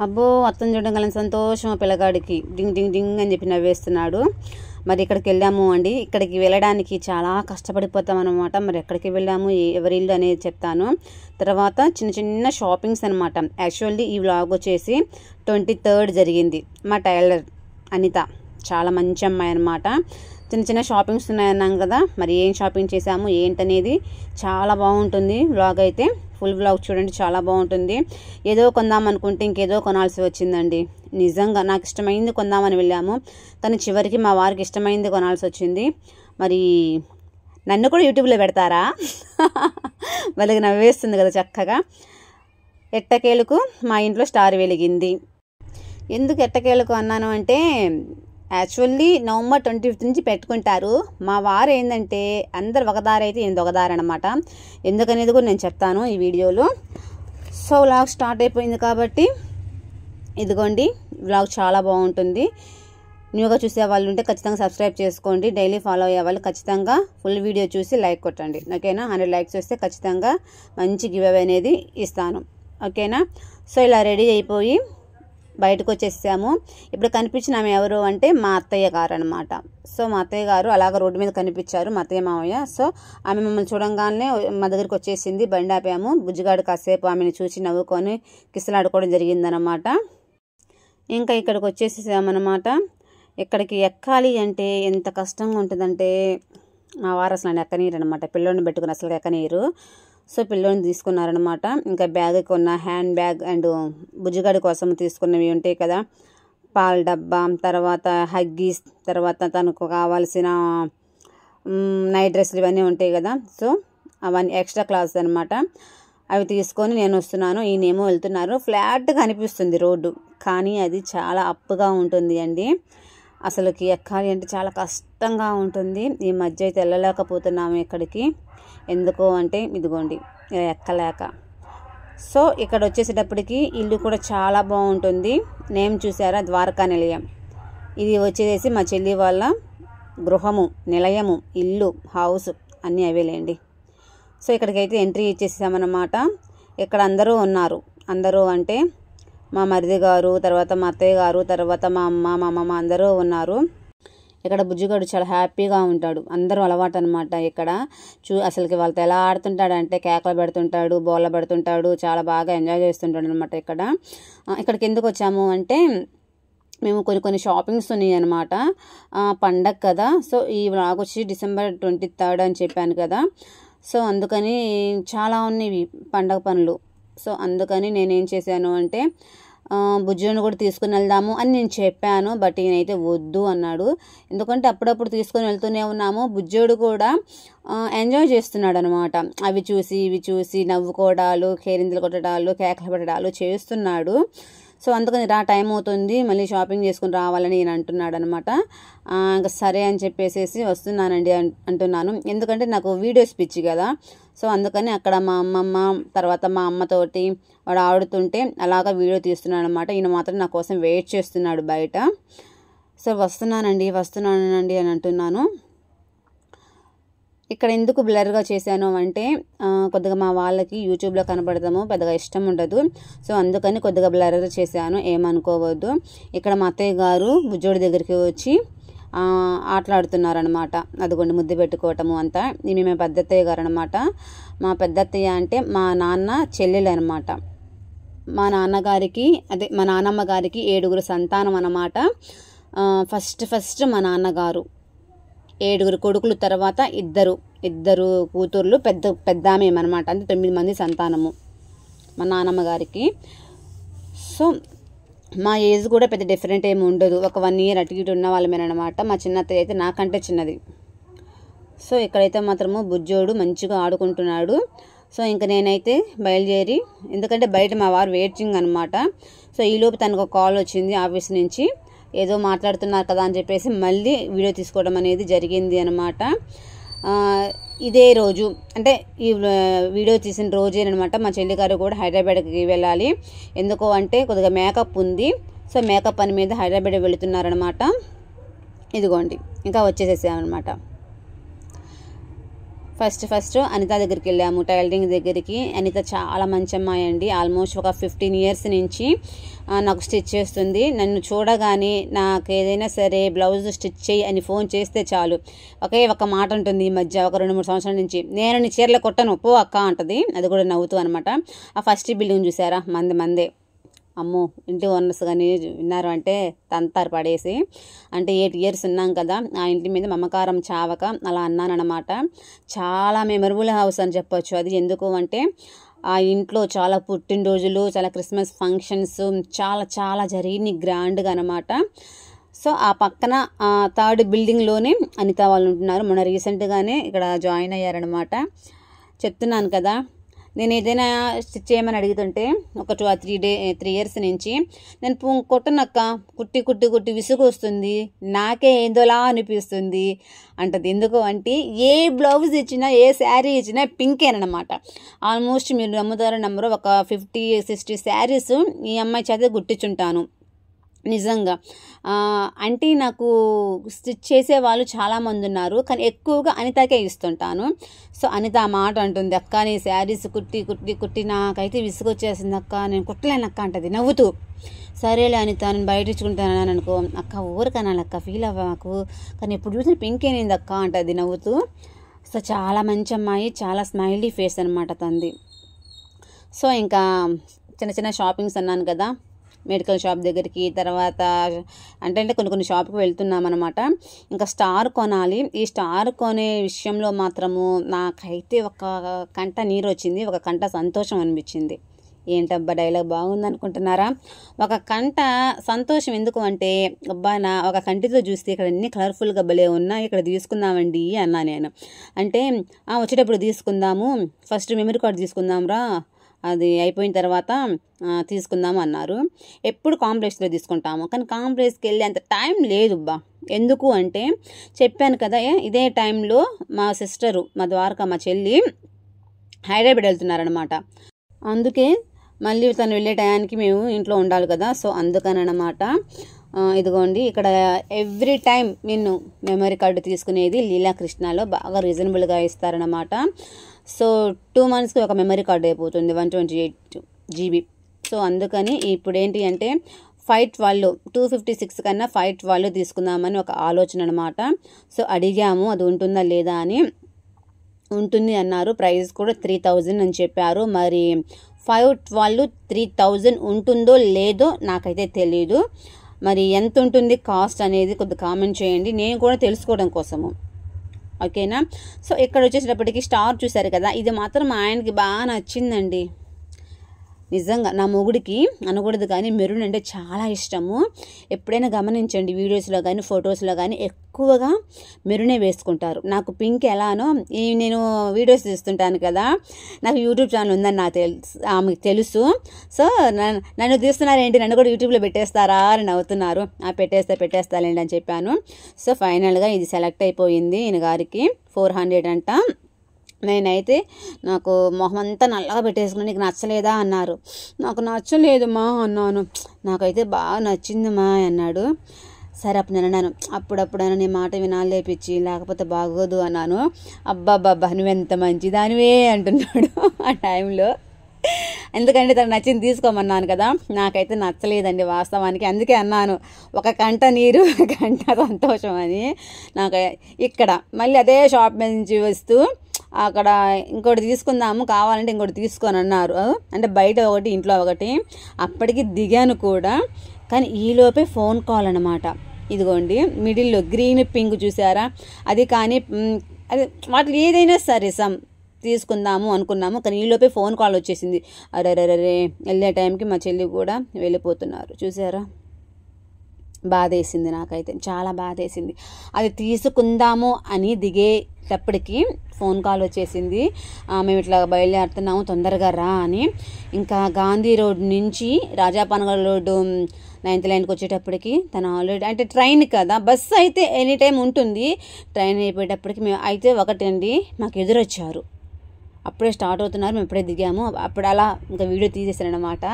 అబ్బో అత్తను చూడగలని సంతోషం పిల్లగాడికి డింగ్ డింగ్ డింగ్ అని చెప్పి నవ్వేస్తున్నాడు. మరి ఇక్కడికి వెళ్ళాము అండి. ఇక్కడికి వెళ్ళడానికి చాలా కష్టపడిపోతాం అనమాట. మరి ఎక్కడికి వెళ్ళాము, ఎవరి ఇల్లు అనేది చెప్తాను. తర్వాత చిన్న చిన్న షాపింగ్స్ అనమాట. యాక్చువల్లీ ఈ వ్లాగ్ వచ్చేసి 23rd జరిగింది. మా టైలర్ అనిత చాలా మంచి అమ్మాయి అనమాట. చిన్న చిన్న షాపింగ్స్ ఉన్నాయన్నాం కదా, మరి ఏం షాపింగ్ చేసాము ఏంటనేది చాలా బాగుంటుంది వ్లాగ్ అయితే. ఫుల్ వ్లాగ్ చూడండి, చాలా బాగుంటుంది. ఏదో కొందాం అనుకుంటే ఇంకేదో కొనాల్సి వచ్చిందండి. నిజంగా నాకు ఇష్టమైంది కొందామని వెళ్ళాము, కానీ చివరికి మా వారికి ఇష్టమైంది కొనాల్సి వచ్చింది. మరి నన్ను కూడా యూట్యూబ్లో పెడతారా? వాళ్ళకి నవ్వేస్తుంది కదా చక్కగా. ఎట్టకేలకు మా ఇంట్లో స్టార్ వెలిగింది. ఎందుకు ఎట్టకేలకు అన్నాను అంటే, యాక్చువల్లీ నవంబర్ 25 నుంచి పెట్టుకుంటారు. మా వారు ఏంటంటే అందరు ఒకదారి అయితే ఇది ఒకదారి అనమాట. ఎందుకనేది కూడా నేను చెప్తాను ఈ వీడియోలో. సో వ్లాగ్ స్టార్ట్ అయిపోయింది కాబట్టి ఇదిగోండి, వ్లాగ్ చాలా బాగుంటుంది. న్యూగా చూసే వాళ్ళు ఉంటే ఖచ్చితంగా సబ్స్క్రైబ్ చేసుకోండి. డైలీ ఫాలో అయ్యే వాళ్ళు ఖచ్చితంగా ఫుల్ వీడియో చూసి లైక్ కొట్టండి, ఓకేనా? 100 లైక్స్ వస్తే ఖచ్చితంగా మంచి గివ్ అవే అనేది ఇస్తాను, ఓకేనా? సో ఇలా రెడీ అయిపోయి బయటకు వచ్చేసాము. ఇప్పుడు కనిపించిన ఆమె ఎవరు అంటే మా అత్తయ్య గారు అనమాట. సో మా అత్తయ్య గారు అలాగ రోడ్డు మీద కనిపించారు, మా అత్తయ్య మామయ్య. సో ఆమె మమ్మల్ని చూడంగానే మా దగ్గరికి వచ్చేసింది. బండి ఆపాము. బుజ్జిగాడు కాసేపు ఆమెను చూసి నవ్వుకొని కిసలాడుకోవడం జరిగిందనమాట. ఇంకా ఇక్కడికి వచ్చేసేసామన్నమాట. ఇక్కడికి ఎక్కాలి అంటే ఎంత కష్టంగా ఉంటుందంటే మా వారు అసలు ఎక్కనీరు అనమాట. పిల్లోని పెట్టుకుని అసలు ఎక్కనీరు. సో పిల్లోని తీసుకున్నారనమాట. ఇంకా బ్యాగ్ కొన్న, హ్యాండ్ బ్యాగ్ అండ్ బుజ్జిగాడి కోసం తీసుకున్నవి ఉంటాయి కదా, పాల డబ్బా, తర్వాత హగ్గీస్, తర్వాత తనకు కావాల్సిన నైట్ డ్రెస్సులు ఇవన్నీ ఉంటాయి కదా. సో అవన్నీ ఎక్స్ట్రా క్లాస్ అనమాట. అవి తీసుకొని నేను వస్తున్నాను, ఈయనేమో వెళ్తున్నారు. ఫ్లాట్గా అనిపిస్తుంది రోడ్డు, కానీ అది చాలా అప్పుగా ఉంటుంది అండి. అసలుకి ఎక్కాలి అంటే చాలా కష్టంగా ఉంటుంది. ఈ మధ్య అయితే వెళ్ళలేకపోతున్నాము ఇక్కడికి. ఎందుకు అంటే ఇదిగోండి ఎక్కలేక. సో ఇక్కడ వచ్చేసేటప్పటికి ఇల్లు కూడా చాలా బాగుంటుంది. నేమ్ చూసారా, ద్వారకా నిలయం. ఇది వచ్చేసి మా చెల్లి వాళ్ళ గృహము, నిలయము, ఇల్లు, హౌస్ అన్నీ అవేలేండి. సో ఇక్కడికైతే ఎంట్రీ ఇచ్చేసామన్నమాట. ఇక్కడ అందరూ ఉన్నారు. అందరూ అంటే మా మరిది గారు, తర్వాత మా అత్తయ్య గారు, తర్వాత మా అమ్మ, మా అమ్మమ్మ అందరూ ఉన్నారు. ఇక్కడ బుజ్జిగాడు చాలా హ్యాపీగా ఉంటాడు. అందరూ అలవాటు అనమాట ఇక్కడ. అసలుకి వాళ్ళతో ఎలా ఆడుతుంటాడంటే కేకలు పెడుతుంటాడు, బోళ్ళ పెడుతుంటాడు, చాలా బాగా ఎంజాయ్ చేస్తుంటాడు అనమాట. ఇక్కడికి ఎందుకు వచ్చాము అంటే మేము కొన్ని షాపింగ్స్ ఉన్నాయి అనమాట. పండగ కదా. సో ఈ వ్లాగ్ వచ్చి December 23rd అని చెప్పాను కదా. సో అందుకని చాలా ఉన్నాయి పండగ పనులు. సో అందుకని నేనేం చేశాను అంటే బుజ్జుని కూడా తీసుకుని వెళ్దాము అని నేను చెప్పాను. బట్ ఈయనైతే వద్దు అన్నాడు. ఎందుకంటే అప్పుడప్పుడు తీసుకొని వెళ్తూనే ఉన్నాము. బుజ్జోడు కూడా ఎంజాయ్ చేస్తున్నాడు అనమాట. అవి చూసి ఇవి చూసి నవ్వుకోవడాలు, కేరింతలు కొట్టడాలు, కేకలు పెట్టడాలు చేస్తున్నాడు. సో అందుకని టైం అవుతుంది, మళ్ళీ షాపింగ్ చేసుకుని రావాలని నేను అంటున్నాడు అనమాట. ఇంకా సరే అని చెప్పేసి వస్తున్నానండి అంటున్నాను. ఎందుకంటే నాకు వీడియోస్ పిచ్చి కదా. సో అందుకని అక్కడ మా అమ్మమ్మ, తర్వాత మా అమ్మతోటి వాడు ఆడుతుంటే అలాగా వీడియో తీస్తున్నాడు అనమాట. ఈయన మాత్రం నా కోసం వెయిట్ చేస్తున్నాడు బయట. సో వస్తున్నానండి అని అంటున్నాను. ఇక్కడ ఎందుకు బ్లర్గా చేశాను అంటే కొద్దిగా మా వాళ్ళకి యూట్యూబ్లో కనపడదాము పెద్దగా ఇష్టం ఉండదు. సో అందుకని కొద్దిగా బ్లర్గా చేశాను, ఏమనుకోవద్దు. ఇక్కడ మా అత్తయ్య గారు బుజ్జోడి దగ్గరికి వచ్చి ఆటలాడుతున్నారనమాట. అదిగోండి ముద్దు పెట్టుకోవటము అంతా. ఈమె మా పెద్దత్తయ్య గారు అనమాట. మా పెద్దత్తయ్య అంటే మా నాన్న చెల్లెలు అనమాట. మా నాన్నమ్మ గారికి 7 సంతానం అనమాట. ఫస్ట్ మా నాన్నగారు 7 కొడుకులు, తర్వాత ఇద్దరు కూతుర్లు, పెద్ద ఆమె అనమాట. అంటే 9 మంది సంతానము మా నాన్నమ్మ గారికి. సో మా ఏజ్ కూడా పెద్ద డిఫరెంట్ ఏమి ఉండదు, ఒక 1 year అటు ఇటు ఉన్న వాళ్ళమేనమాట. మా చిన్నత్తయ్య అయితే నాకంటే చిన్నది. సో ఇక్కడైతే మాత్రము బుజ్జోడు మంచిగా ఆడుకుంటున్నాడు. సో ఇంకా నేనైతే బయలుదేరి, ఎందుకంటే బయట మా వారు వెయిటింగ్ అనమాట. సో ఈలోపు తనకు ఒక కాల్ వచ్చింది ఆఫీస్ నుంచి. ఏదో మాట్లాడుతున్నారు కదా అని చెప్పేసి మళ్ళీ వీడియో తీసుకోవడం అనేది జరిగింది అనమాట. ఇదే రోజు అంటే ఈ వీడియో తీసిన రోజేనమాట మా చెల్లి గారు కూడా హైదరాబాద్కి వెళ్ళాలి. ఎందుకు అంటే కొద్దిగా మేకప్ ఉంది. సో మేకప్ పని మీద హైదరాబాద్ వెళుతున్నారనమాట. ఇదిగోండి ఇంకా వచ్చేసేసామన్నమాట. ఫస్ట్ అనిత దగ్గరికి వెళ్ళాము, టైలరింగ్ దగ్గరికి. అనిత చాలా మంచి అమ్మాయి అండి. ఆల్మోస్ట్ ఒక 15 years నుంచి నాకు స్టిచ్ చేస్తుంది. నన్ను చూడగానే నాకు ఏదైనా సరే బ్లౌజ్ స్టిచ్ చేయి అని ఫోన్ చేస్తే చాలు ఒకే ఒక మాట ఉంటుంది. ఈ మధ్య ఒక 2-3 సంవత్సరాల నుంచి, నేను నీ చీరలు కొట్టను పో అక్క అంటది. అది కూడా నవ్వుతూ అనమాట. ఆ ఫస్ట్ బిల్డింగ్ చూసారా, మందే. అమ్మో, ఇంటి ఓనర్స్ కానీ విన్నారు అంటే తంతారు పడేసి. అంటే 8 years ఉన్నాం కదా, ఆ ఇంటి మీద మమకారం చావక అలా అన్నానమాట. చాలా మెమరబుల్ హౌస్ అని చెప్పొచ్చు అది. ఎందుకు అంటే ఆ ఇంట్లో చాలా పుట్టినరోజులు, చాలా క్రిస్మస్ ఫంక్షన్స్ చాలా జరిగినాయి గ్రాండ్గా అనమాట. సో ఆ పక్కన 3rd బిల్డింగ్లోనే అనిత వాళ్ళు ఉంటున్నారు. మొన్న రీసెంట్గానే ఇక్కడ జాయిన్ అయ్యారనమాట. చెప్తున్నాను కదా, నేను ఏదైనా స్టిచ్ చేయమని అడుగుతుంటే ఒక 2 or 3 years నుంచి నేను కొట్టనక్క, కుట్టి విసుగు వస్తుంది, నాకే ఏందోలా అనిపిస్తుంది అంటది. ఎందుకు అంటే ఏ బ్లౌజ్ ఇచ్చినా ఏ శారీ ఇచ్చినా పింకేనమాట. ఆల్మోస్ట్ మీరు నమ్ముతారో నమ్మరో ఒక 50-60 శారీస్ ఈ అమ్మాయి చేత గుట్టించుంటాను నిజంగా. అంటే నాకు స్టిచ్ చేసే వాళ్ళు చాలామంది ఉన్నారు, కానీ ఎక్కువగా అనితకే ఇస్తుంటాను. సో అనిత ఆ మాట అంటుంది, అక్క నీ శారీస్ కుట్టి నాకైతే విసుగొచ్చేసింది అక్క, నేను కుట్టలేనక్క అంటది నవ్వుతూ. సరేలే అనిత, నేను బయట ఇచ్చుకుంటాను అనుకో. అక్క ఊరికనాలక్క, ఫీల్ అవ్వకు, కానీ ఎప్పుడు చూసిన పింకేనేంది అక్క అంటది నవ్వుతూ. సో చాలా మంచి అమ్మాయి, చాలా స్మైలీ ఫేస్ అనమాట తంది. సో ఇంకా చిన్న షాపింగ్స్ అన్నాను కదా, మెడికల్ షాప్ దగ్గరికి, తర్వాత అంటే కొన్ని షాప్కి వెళ్తున్నాం అనమాట. ఇంకా స్టార్ కొనాలి. ఈ స్టార్ కొనే విషయంలో మాత్రము నాకైతే ఒక కంట నీరు వచ్చింది, ఒక కంట సంతోషం అనిపించింది. ఏంటబ్బా డైలాగ్ బాగుంది అనుకుంటున్నారా? ఒక కంట సంతోషం ఎందుకు అంటే, అబ్బా నా ఒక కంటితో చూస్తే ఇక్కడ అన్ని కలర్ఫుల్గా భలే ఉన్నాయి, ఇక్కడ తీసుకుందామండి అన్నా నేను. అంటే వచ్చేటప్పుడు తీసుకుందాము, ఫస్ట్ మెమరీ కార్డ్ తీసుకుందాం రా, అది అయిపోయిన తర్వాత తీసుకుందాము అన్నారు. ఎప్పుడు కాంప్లెక్స్లో తీసుకుంటాము, కానీ కాంప్లెక్స్కి వెళ్ళే అంత టైం లేదు బా. ఎందుకు అంటే చెప్పాను కదా, ఇదే టైంలో మా సిస్టరు, మా ద్వారక, మా చెల్లి హైదరాబాద్ వెళ్తున్నారనమాట. అందుకే మళ్ళీ తను వెళ్ళే టయానికి మేము ఇంట్లో ఉండాలి కదా. సో అందుకనమాట ఇదిగోండి, ఇక్కడ ఎవ్రీ టైం నేను మెమరీ కార్డు తీసుకునేది లీలాకృష్ణలో బాగా రీజనబుల్గా ఇస్తారనమాట. సో 2 monthsకి ఒక మెమరీ కార్డు అయిపోతుంది, 128 GB. సో అందుకని ఇప్పుడు ఏంటి అంటే ఫైట్ వాళ్ళు 256 కన్నా ఫైట్ వాళ్ళు తీసుకుందామని ఒక ఆలోచన అనమాట. సో అడిగాము అది ఉంటుందా లేదా అని. ఉంటుంది అన్నారు. ప్రైస్ కూడా 3000 అని చెప్పారు. మరి ఫైట్ వాళ్ళు 3000 ఉంటుందో లేదో నాకైతే తెలియదు. మరి ఎంత ఉంటుంది కాస్ట్ అనేది కొద్దిగా కామెంట్ చేయండి, నేను కూడా తెలుసుకోవడం కోసము. ఓకేనా? సో ఇక్కడ వచ్చేసేటప్పటికి స్టార్ చూసారు కదా, ఇది మాత్రం మా ఆయనకి బాగా నచ్చిందండి. నిజంగా నా మొగుడికి అనకూడదు కానీ మెరూన్ అంటే చాలా ఇష్టము. ఎప్పుడైనా గమనించండి, వీడియోస్లో కానీ ఫొటోస్లో కానీ ఎక్కువగా మెరూనే వేసుకుంటారు. నాకు పింక్ ఎలానో నేను వీడియోస్ తీస్తుంటాను కదా, నాకు యూట్యూబ్ ఛానల్ ఉందని నాకు ఆమెకు తెలుసు. సో నన్ను తీస్తున్నారేంటి, నన్ను కూడా యూట్యూబ్లో పెట్టేస్తారా అని నవ్వుతున్నారు. పెట్టేస్తాలేండి అని చెప్పాను. సో ఫైనల్గా ఇది సెలెక్ట్ అయిపోయింది ఈయన గారికి. 400 అంట. నేనైతే నాకు మొహం అంతా నల్లగా పెట్టేసుకుని నీకు నచ్చలేదా అన్నారు. నాకు నచ్చలేదు మా అన్నాను. నాకైతే బాగా నచ్చింది మా అన్నాడు. సరే అప్పుడు నేను అన్నాను, అప్పుడప్పుడైనా నీ మాట వినాలి లేపించి, లేకపోతే బాగోదు అన్నాను. అబ్బాబ్బా నువ్వెంత మంచిదానివే అంటున్నాడు ఆ టైంలో. ఎందుకంటే తను నచ్చింది తీసుకోమన్నాను కదా, నాకైతే నచ్చలేదండి వాస్తవానికి. అందుకే అన్నాను ఒక కంట నీరు ఒక కంట సంతోషం అని. నాకు ఇక్కడ మళ్ళీ అదే షాప్ మీద నుంచి వస్తూ అక్కడ ఇంకోటి తీసుకుందాము కావాలంటే ఇంకోటి తీసుకొని అన్నారు. అంటే బయట ఒకటి ఇంట్లో ఒకటి. అప్పటికి దిగాను కూడా, కానీ ఈలోపే ఫోన్ కాల్ అనమాట. ఇదిగోండి మిడిల్లో గ్రీన్ పింక్ చూసారా, అది కానీ అది వాటిలో ఏదైనా సరే తీసుకుందాము అనుకున్నాము, కానీ ఈలోపే ఫోన్ కాల్ వచ్చేసింది. అరే వెళ్ళే టైంకి మా చెల్లి కూడా వెళ్ళిపోతున్నారు. చూసారా, బాధేసింది, నాకైతే చాలా బాధేసింది. అది తీసుకుందాము అని దిగేటప్పటికి ఫోన్ కాల్ వచ్చేసింది, మేము ఇట్లా బయలుదేరుతున్నాము తొందరగా రా అని. ఇంకా గాంధీ రోడ్ నుంచి రాజాపానగల్ రోడ్డు 9th లైన్కి వచ్చేటప్పటికి తను ఆల్రెడీ, అంటే ట్రైన్ కదా, బస్సు అయితే ఎనీ టైం ఉంటుంది. ట్రైన్ అయిపోయేటప్పటికి మేము అయితే ఒకటండి మాకు ఎదురొచ్చారు. అప్పుడే స్టార్ట్ అవుతున్నారు, మేము ఎప్పుడే దిగాము. అప్పుడు అలా ఇంకా వీడియో తీసేసానమాట.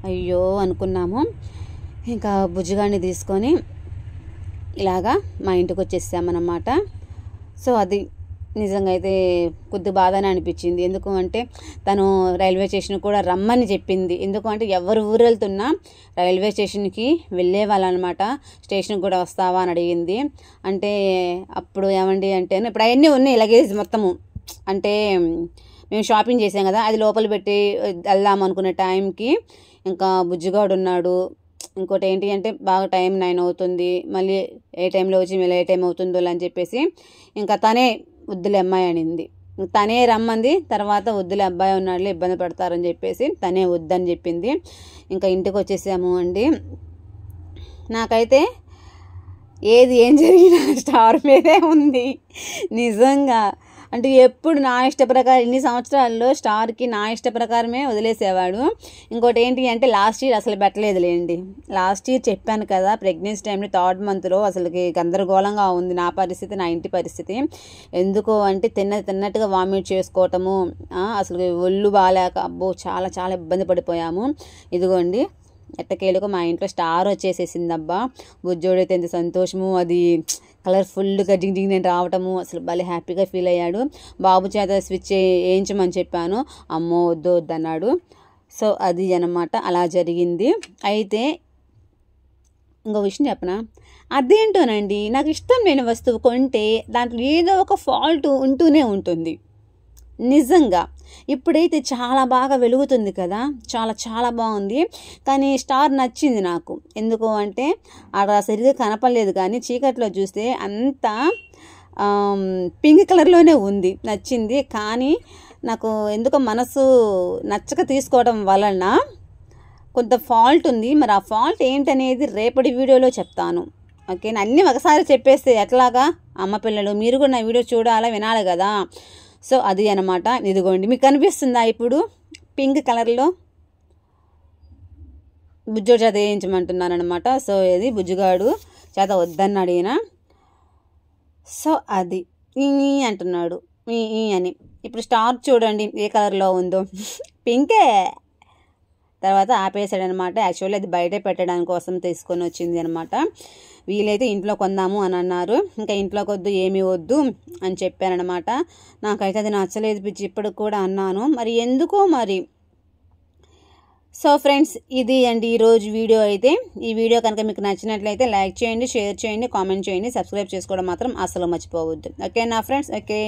అయ్యో అనుకున్నాము. ఇంకా బుజ్జిగాడిని తీసుకొని ఇలాగా మా ఇంటికి వచ్చేసామన్నమాట. సో అది నిజంగా అయితే కొద్ది బాధనే అనిపించింది. ఎందుకు అంటే తను రైల్వే స్టేషన్ కూడా రమ్మని చెప్పింది. ఎందుకు అంటే ఎవరు ఊరు వెళ్తున్నా రైల్వే స్టేషన్కి వెళ్ళేవాళ్ళనమాట. స్టేషన్కి కూడా వస్తావా అని అడిగింది. అంటే అప్పుడు ఏమండి అంటే ఇప్పుడు అవన్నీ ఉన్నాయి లగేజ్ మొత్తము. అంటే మేము షాపింగ్ చేసాం కదా, అది లోపల పెట్టి వెళ్దాం అనుకునే టైంకి ఇంకా బుజ్జిగాడు ఉన్నాడు. ఇంకోటి ఏంటి అంటే బాగా టైం 9 అవుతుంది, మళ్ళీ ఏ టైంలో వచ్చి మళ్ళీ ఏ టైం అవుతుందో అని చెప్పేసి ఇంకా తనే వద్దులే అమ్మాయి అనింది. తనే రమ్మంది. తర్వాత వద్దులే అబ్బాయి ఉన్నాడులే ఇబ్బంది పడతారని చెప్పేసి తనే వద్దని చెప్పింది. ఇంకా ఇంటికి వచ్చేసాము అండి. నాకైతే ఏం జరిగినా స్టార్ మీదే ఉంది నిజంగా. అంటే ఎప్పుడు నా ఇష్ట ప్రకారం ఇన్ని సంవత్సరాల్లో స్టార్కి నా ఇష్ట ప్రకారమే వదిలేసేవాడు. ఇంకోటి ఏంటి అంటే లాస్ట్ ఇయర్ అసలు పెట్టలేదులేండి. లాస్ట్ ఇయర్ చెప్పాను కదా, ప్రెగ్నెన్సీ టైంలో 3rd మంత్లో అసలుకి గందరగోళంగా ఉంది నా పరిస్థితి, నా ఇంటి పరిస్థితి. ఎందుకు అంటే తిన్నట్టుగా వామిట్ చేసుకోవటము, అసలు ఒళ్ళు బాగాలేక అబ్బో చాలా చాలా ఇబ్బంది పడిపోయాము. ఇదిగోండి ఎట్టకేలకు మా ఇంట్లో స్టార్ వచ్చేసేసిందబ్బా. బుజ్జోడైతే ఎంత సంతోషము, అది కలర్ఫుల్గా జింగ్ నేను రావటము అసలు భలే హ్యాపీగా ఫీల్ అయ్యాడు. బాబు చేత స్విచ్ వేయించమని చెప్పాను, అమ్మో వద్దు వద్దన్నాడు. సో అది అన్నమాట, అలా జరిగింది. అయితే ఇంకో విషయం చెప్పనా, అదేంటోనండి నాకు ఇష్టం లేని వస్తువు కొంటే దాంట్లో ఏదో ఒక ఫాల్ట్ ఉంటూనే ఉంటుంది నిజంగా. ఇప్పుడైతే చాలా బాగా వెలుగుతుంది కదా, చాలా చాలా బాగుంది. కానీ స్టార్ నచ్చింది నాకు. ఎందుకు అంటే అక్కడ సరిగ్గా కనపడలేదు, కానీ చీకట్లో చూస్తే అంతా పింక్ కలర్లోనే ఉంది, నచ్చింది. కానీ నాకు ఎందుకో మనసు నచ్చక తీసుకోవడం వలన కొంత ఫాల్ట్ ఉంది. మరి ఆ ఫాల్ట్ ఏంటనేది రేపటి వీడియోలో చెప్తాను. ఓకే, అన్నీ ఒకసారి చెప్పేస్తే ఎట్లాగా అమ్మ పిల్లలు, మీరు కూడా నా వీడియో చూడాలా వినాలి కదా. సో అది అన్నమాట. ఇదిగోండి మీకు కనిపిస్తుందా ఇప్పుడు పింక్ కలర్లో బుజ్జోడు చేత వేయించమంటున్నాను అనమాట. సో ఇది బుజ్జిగాడు చేత వద్దన్నాడు ఈయన. సో అది ఈ అంటున్నాడు ఈ అని. ఇప్పుడు స్టార్ చూడండి ఏ కలర్లో ఉందో, పింకే. తర్వాత ఆపేసాడనమాట. యాక్చువల్లీ అది బయటే పెట్టడానికి కోసం తీసుకొని వచ్చింది అనమాట. వీలైతే ఇంట్లో కొందాము అని అన్నారు. ఇంకా ఇంట్లోకి వద్దు, ఏమీ వద్దు అని చెప్పానమాట. నాకైతే అది నచ్చలేదు పిచ్చి, ఇప్పటికి కూడా అన్నాను, మరి ఎందుకో మరి. సో ఫ్రెండ్స్ ఇది అండి ఈరోజు వీడియో అయితే. ఈ వీడియో కనుక మీకు నచ్చినట్లయితే లైక్ చేయండి, షేర్ చేయండి, కామెంట్ చేయండి, సబ్స్క్రైబ్ చేసుకోవడం మాత్రం అసలు మర్చిపోవద్దు. ఓకే నా ఫ్రెండ్స్, ఓకే.